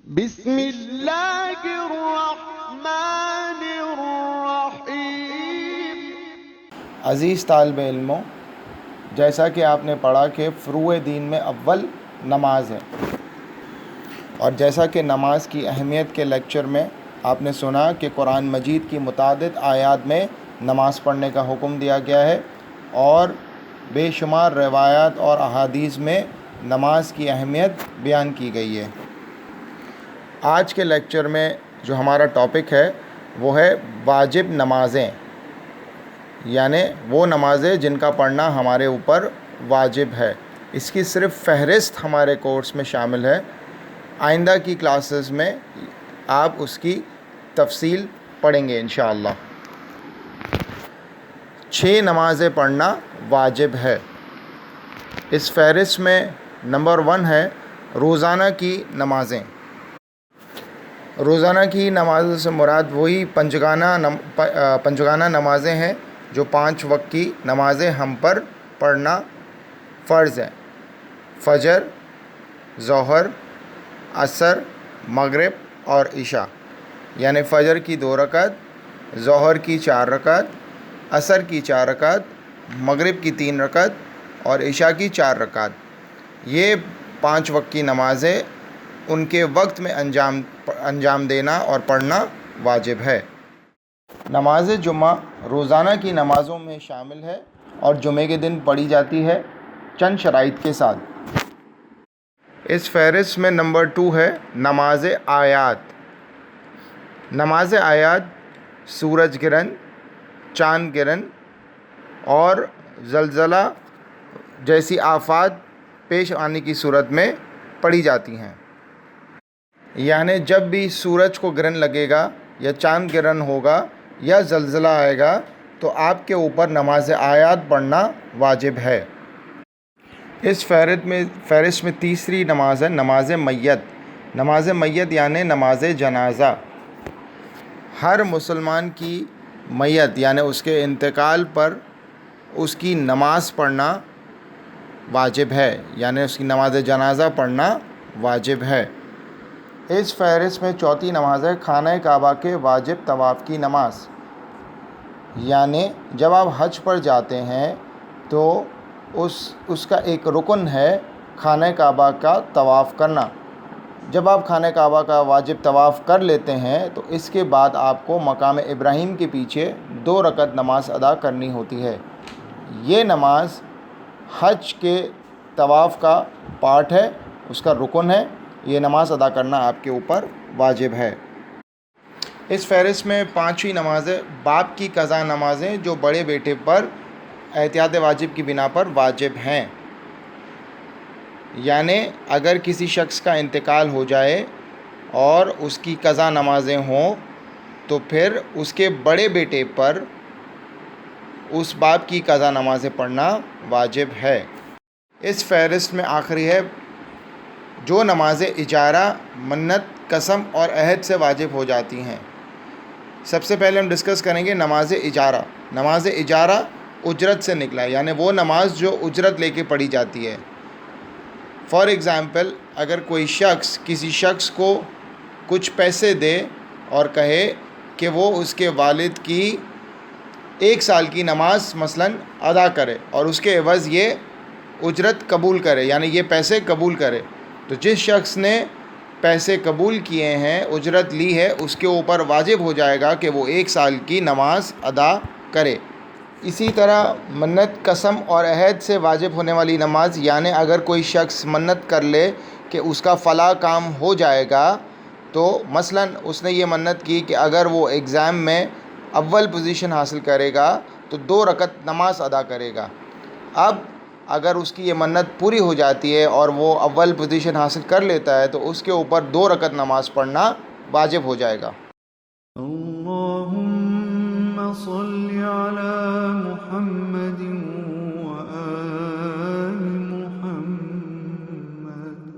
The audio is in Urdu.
بسم اللہ الرحمن الرحیم۔ عزیز طالب علموں، جیسا کہ آپ نے پڑھا کہ فروع دین میں اول نماز ہے، اور جیسا کہ نماز کی اہمیت کے لیکچر میں آپ نے سنا کہ قرآن مجید کی متعدد آیات میں نماز پڑھنے کا حکم دیا گیا ہے، اور بے شمار روایات اور احادیث میں نماز کی اہمیت بیان کی گئی ہے۔ آج کے لیکچر میں جو ہمارا ٹاپک ہے وہ ہے واجب نمازیں، یعنی وہ نمازیں جن کا پڑھنا ہمارے اوپر واجب ہے۔ اس کی صرف فہرست ہمارے کورس میں شامل ہے، آئندہ کی کلاسز میں آپ اس کی تفصیل پڑھیں گے انشاءاللہ۔ 6 نمازیں پڑھنا واجب ہے۔ اس فہرست میں نمبر 1 ہے روزانہ کی نمازیں۔ روزانہ کی نمازوں سے مراد وہی پنجگانہ نمازیں ہیں جو 5 وقت کی نمازیں ہم پر پڑھنا فرض ہے: فجر، ظہر، عصر، مغرب اور عشاء، یعنی فجر کی 2 رکعت، ظہر کی 4 رکعت، عصر کی 4 رکعت، مغرب کی 3 رکعت اور عشاء کی 4 رکعت۔ یہ 5 وقت کی نمازیں ان کے وقت میں انجام دینا اور پڑھنا واجب ہے۔ نماز جمعہ روزانہ کی نمازوں میں شامل ہے اور جمعے کے دن پڑھی جاتی ہے چند شرائط کے ساتھ۔ اس فہرست میں نمبر 2 ہے نماز آیات۔ نماز آیات سورج گرہن، چاند گرہن اور زلزلہ جیسی آفات پیش آنے کی صورت میں پڑھی جاتی ہیں، یعنی جب بھی سورج کو گرہن لگے گا یا چاند گرہن ہوگا یا زلزلہ آئے گا تو آپ کے اوپر نماز آیات پڑھنا واجب ہے۔ اس فہرست میں تیسری نماز ہے نماز میت۔ نماز میت یعنی نماز جنازہ۔ ہر مسلمان کی میت یعنی اس کے انتقال پر اس کی نماز پڑھنا واجب ہے، یعنی اس کی نماز جنازہ پڑھنا واجب ہے۔ اس فہرست میں چوتھی نماز ہے خانہ کعبہ کے واجب طواف کی نماز، یعنی جب آپ حج پر جاتے ہیں تو اس کا ایک رکن ہے خانہ کعبہ کا طواف کرنا۔ جب آپ خانہ کعبہ کا واجب طواف کر لیتے ہیں تو اس کے بعد آپ کو مقام ابراہیم کے پیچھے 2 رکعت نماز ادا کرنی ہوتی ہے۔ یہ نماز حج کے طواف کا پارٹ ہے، اس کا رکن ہے۔ یہ نماز ادا کرنا آپ کے اوپر واجب ہے۔ اس فہرست میں 5ویں نماز ہے باپ کی قضا نمازیں جو بڑے بیٹے پر احتیاط واجب کی بنا پر واجب ہیں، یعنی اگر کسی شخص کا انتقال ہو جائے اور اس کی قضا نمازیں ہوں تو پھر اس کے بڑے بیٹے پر اس باپ کی قضا نمازیں پڑھنا واجب ہے۔ اس فہرست میں آخری ہے جو نمازیں اجارہ، منت، قسم اور عہد سے واجب ہو جاتی ہیں۔ سب سے پہلے ہم ڈسکس کریں گے نماز اجارہ۔ نماز اجارہ اجرت سے نکلا ہے، یعنی وہ نماز جو اجرت لے کے پڑھی جاتی ہے۔ فار ایگزامپل، اگر کوئی شخص کسی شخص کو کچھ پیسے دے اور کہے کہ وہ اس کے والد کی 1 سال کی نماز مثلاً ادا کرے اور اس کے عوض یہ اجرت قبول کرے، یعنی یہ پیسے قبول کرے، تو جس شخص نے پیسے قبول کیے ہیں، اجرت لی ہے، اس کے اوپر واجب ہو جائے گا کہ وہ 1 سال کی نماز ادا کرے۔ اسی طرح منت، قسم اور عہد سے واجب ہونے والی نماز، یعنی اگر کوئی شخص منت کر لے کہ اس کا فلاں کام ہو جائے گا، تو مثلاً اس نے یہ منت کی کہ اگر وہ ایگزام میں اول پوزیشن حاصل کرے گا تو 2 رکعت نماز ادا کرے گا۔ اب اگر اس کی یہ منت پوری ہو جاتی ہے اور وہ اول پوزیشن حاصل کر لیتا ہے تو اس کے اوپر 2 رکعت نماز پڑھنا واجب ہو جائے گا۔ اللہم صل علی محمد